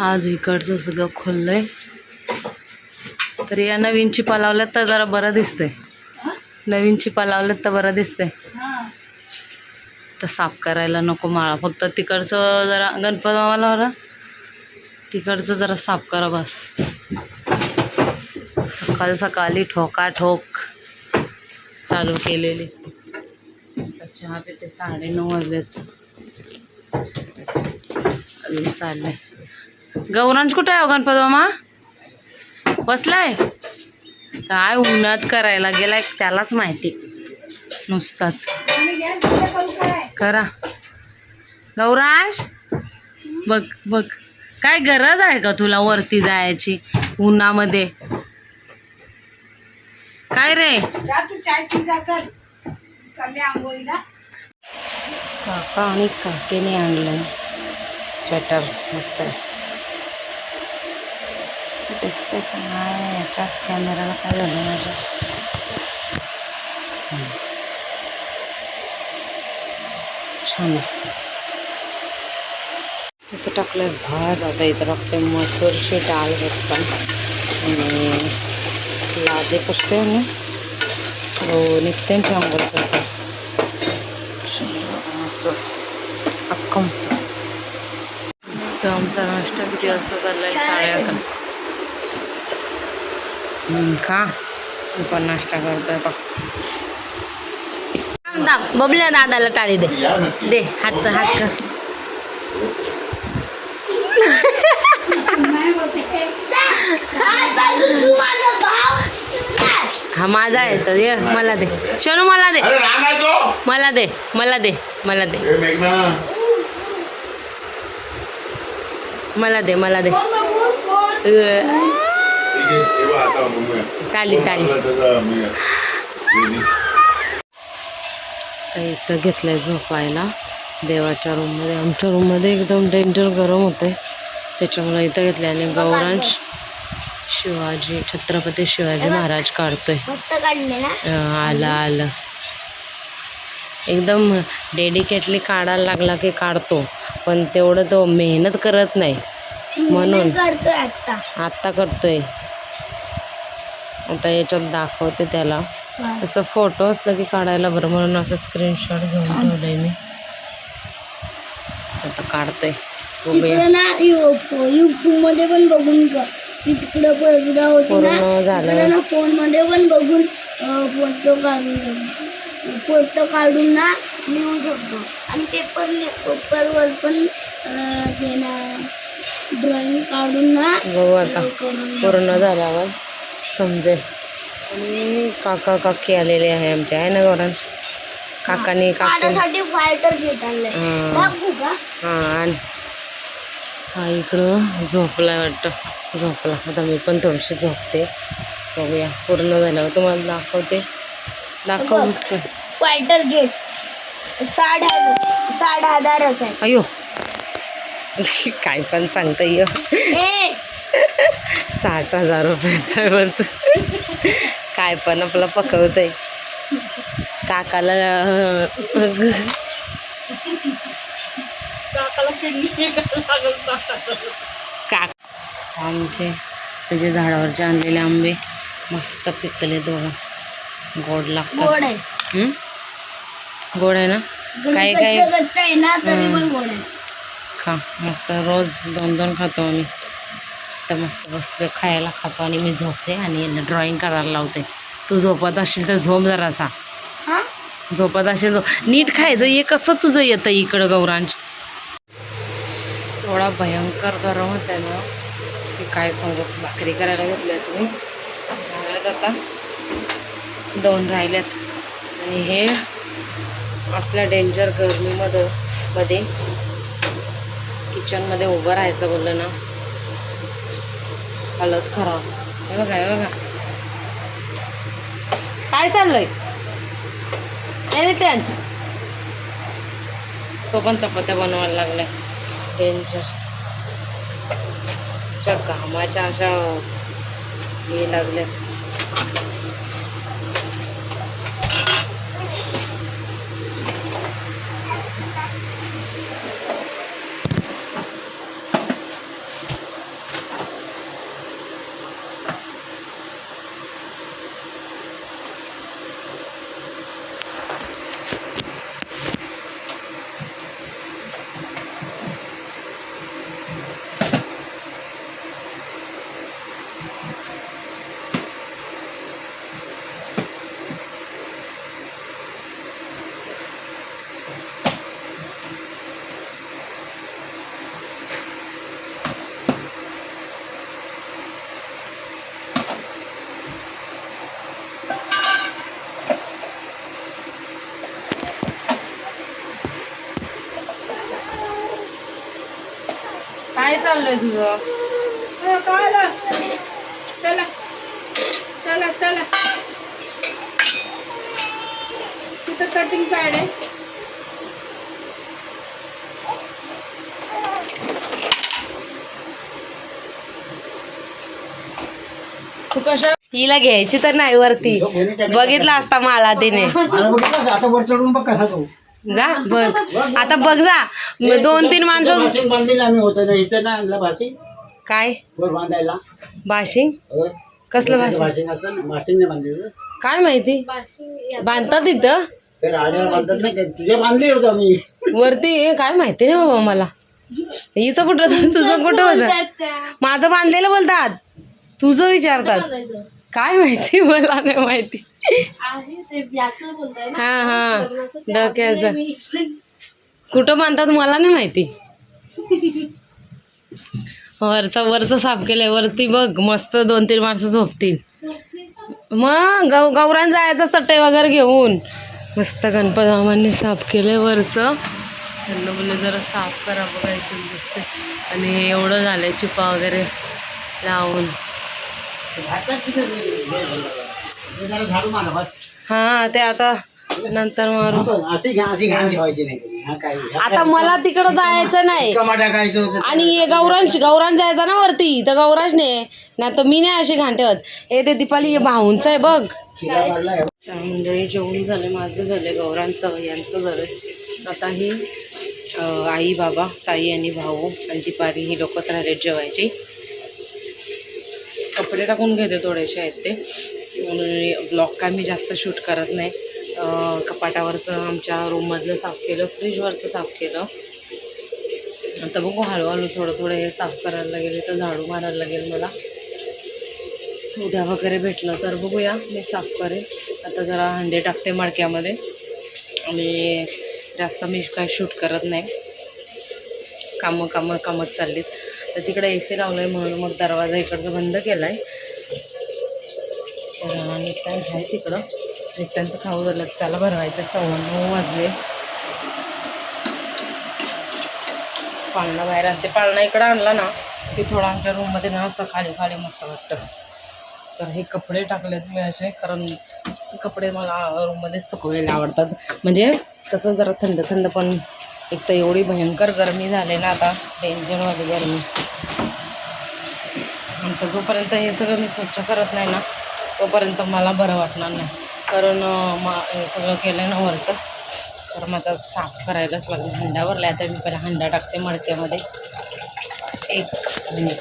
आज इकडचं सगळं खोललंय. तर या नवीन चिपा लावल्यात तर जरा बरं दिसतंय. नवीन चिपा लावल्यात तर बरं दिसतंय. तर साफ करायला नको माळा, फक्त तिकडचं जरा गणपती बाबाला तिकडचं जरा साफ करा बस. सकाळ सकाळी ठोकाठोक चालू केलेली. चहा पिते, 9:30 वाजलेत. चाललंय. गौरांश कुठे आहे गणपती मामा? बसलाय काय उन्हात करायला गेलाय त्यालाच माहिती. नुसताच करा. गौरांश बघ बघ, काय गरज आहे का तुला वरती जायची उन्हामध्ये? काय रे काका आणि काकीने आणलं स्वेटर. मस्त आहे. दिसते काय याच्या कॅमेराला? काय झालं माझ्या? छान. इथं टाकलं भात. आता इथं टाकते मसूरची डाळ पण आणि लादे पुसते ना. हो निघते चांगलं करते. मसूर अख्खा मसूर. मस्त आमचा नाश्ता किती वाजता चाललाय? 11:30. खा तू पण नाश्ता करतोय आता. बबल्या दादाला टाळी दे. दे हात हात कर. हा माझा आहे तर ये मला दे. शनू मला दे, मला दे, मला दे, मला दे, मला दे, मला दे. काली काली. इथं घेतलंय झोपायला देवाच्या रूममध्ये. आमच्या रूममध्ये एकदम डेंजर गरम होते, त्याच्यामुळे इथं घेतलं. आणि गौरांश शिवाजी, छत्रपती शिवाजी महाराज काढतोय. आलं आलं. एकदम डेडिकेटली काढायला लागला की काढतो, पण तेवढं तो मेहनत करत नाही म्हणून आत्ता करतोय. आता याच्यात दाखवते त्याला. असं फोटो असलं की काढायला बरं, म्हणून असं स्क्रीनशॉट घेऊन ठेवलंय मी. आता काढतोय. यूट्यूबमध्ये पण बघून तिकडं पूर्ण झालं. फोनमध्ये पण बघून फोटो काढून ना लिहू शकतो. आणि पेपरवर पण ड्रॉइंग काढून ना बघू आता पूर्ण झाल्यावर समजेल. आणि काका काकी आलेले आहे आमच्या, आहे ना गौरांश? काकानी काढण्यासाठी फायटर घेत आणलंय. दाखवू का? हां. आणि हा इकडं झोपला वाटतं. झोपला. आता मी पण थोडीशी झोपते. बघूया पूर्ण झाल्यावर तुम्हाला दाखवते. दाखवू फायटर जेट 60,000च आहे. अयो काय पण सांगता ये. 60,000 रुपयाचा वरत काय पण आपलं पकवत आहे. काकाला आमचे तुझे झाडावरचे आणलेले आंबे मस्त पिकले. दोघं गोड लागतात. गोड आहे ना? काय काय खा मस्त. रोज 2-2 खातो आम्ही. तर मस्त बसलं खायला खातो आणि मी झोपते आणि ड्रॉइंग करायला लावते. तू झोपत असशील तर झोप जरासा. झोपत असेल नीट खायचं. हे कसं तुझं येतं इकडं गौरांश? थोडा भयंकर गरम होता ना की काय सांगू. भाकरी करायला घेतल्या तुम्ही झाल्यात आता 2 राहिल्यात. आणि हे असल्या डेंजर गरमीमध्ये किचनमध्ये उभं राहायचं बोललं ना हालत खराब. हे बघा हे बघा काय चाललंय. त्यांच तो पण चपात्या बनवायला लागलाय. डेंजर. असं घामाच्या अशा हे लागल्या. काय चाललंय तुझं? चला चला चला तिथं कटिंग पॅड आहे. तू कशा हिला घ्यायची तर नाही वरती, बघितला असता मला तिने. मला बघितलं आता वर चढून बघ कसा तो जा बघ आता, बघ जा 2-3 माणसं. भाशिंग बांधलेलं आम्ही होतं ना इथं ना आणलं भाशिंग काय वर बांधायला. भाशिंग? होय. कसलं भाशिंग? भाशिंग असतं ना, भाशिंगने बांधलेलं. काय माहिती, बांधतात तिथं तर आड्याला बांधतात ना, तुझ्या बांधले होतो आम्ही. वरती? काय माहिती नाही बाबा मला. हिचं कुठं तुझं कुठं होतं? माझं बांधलेलं बोलतात, तुझं विचारतात. काय माहिती, मला नाही माहिती. हा हा डोक्याचं कुठं बांधतात मला नाही माहिती. वरचं साफ केलंय. वरती बघ मस्त 2-3 माणसं झोपतील. मग गौरान जायचं चटई वगैरे घेऊन. मस्त गणपती मामांनी साफ केलंय वरचं. त्यांना बोलले जरा साफ करा बघा इथून दिसते. आणि हे एवढं झालंय चिपा वगैरे लावून. जरा झाडू मारा बस. हा ते आता नंतर मारू. अशी घाण ठेवायची नाही तुम्ही. हा काय आता मला तिकडं जायचं नाही. कमा टाकायचं होतं. आणि हे गौरान जायचा ना वरती, तर गौराजने नाही तर मी नाही अशी घाण ठेवत. हे ते दीपाली हे भाऊंचं आहे बघ. शिरा मारलाय. मंडळी जेवण झालं, माझं झालं, गौरांचं यांचं झालं. आता ही आई बाबा ताई आणि भाऊ आणि दीपाली ही लोकच राहिले जेवायची. कपडे टाकून घेते थोडेसे आहेत ते. ब्लॉग काय मी जास्त शूट करत नाही. कपाटावरचं आमच्या रूममधलं साफ केलं, फ्रीजवरचं साफ केलं. आता बघू हळूहळू थोडं हे साफ करायला लागेल. तर झाडू मारायला लागेल मला. उद्या वगैरे भेटलं तर बघूया, मी साफ करेन. आता जरा हंडे टाकते मडक्यामध्ये. आणि जास्त मी काय शूट करत नाही. कामच चाललीत. तर तिकडे AC लावलं आहे म्हणून मग दरवाजा इकडचा बंद केला आहे. तर निघतांच आहे तिकडं. निघतांचं खाऊ झालं, त्याला भरवायचं. 9:15 वाजले. पाळणा बाहेर आणते. पाळणा इकडं आणला ना की थोडं आमच्या रूममध्ये ना असं खाली मस्त वाटतं. तर हे कपडे टाकलेत मी असे, कारण कपडे मला रूममध्येच सुकवायला आवडतात. म्हणजे कसं जरा थंड पण. एक तर एवढी भयंकर गरमी झाली ना आता, डेंजरवाली गरमी. नंतर जोपर्यंत हे सगळं मी स्वच्छ करत नाही ना तोपर्यंत मला बरं वाटणार नाही. कारण हे सगळं केलं आहे ना वरचं, तर मग आता साफ करायलाच लागेल. हंडा भरला आहे. आता मी पहिला हंडा टाकते मडक्यामध्ये. 1 मिनिट.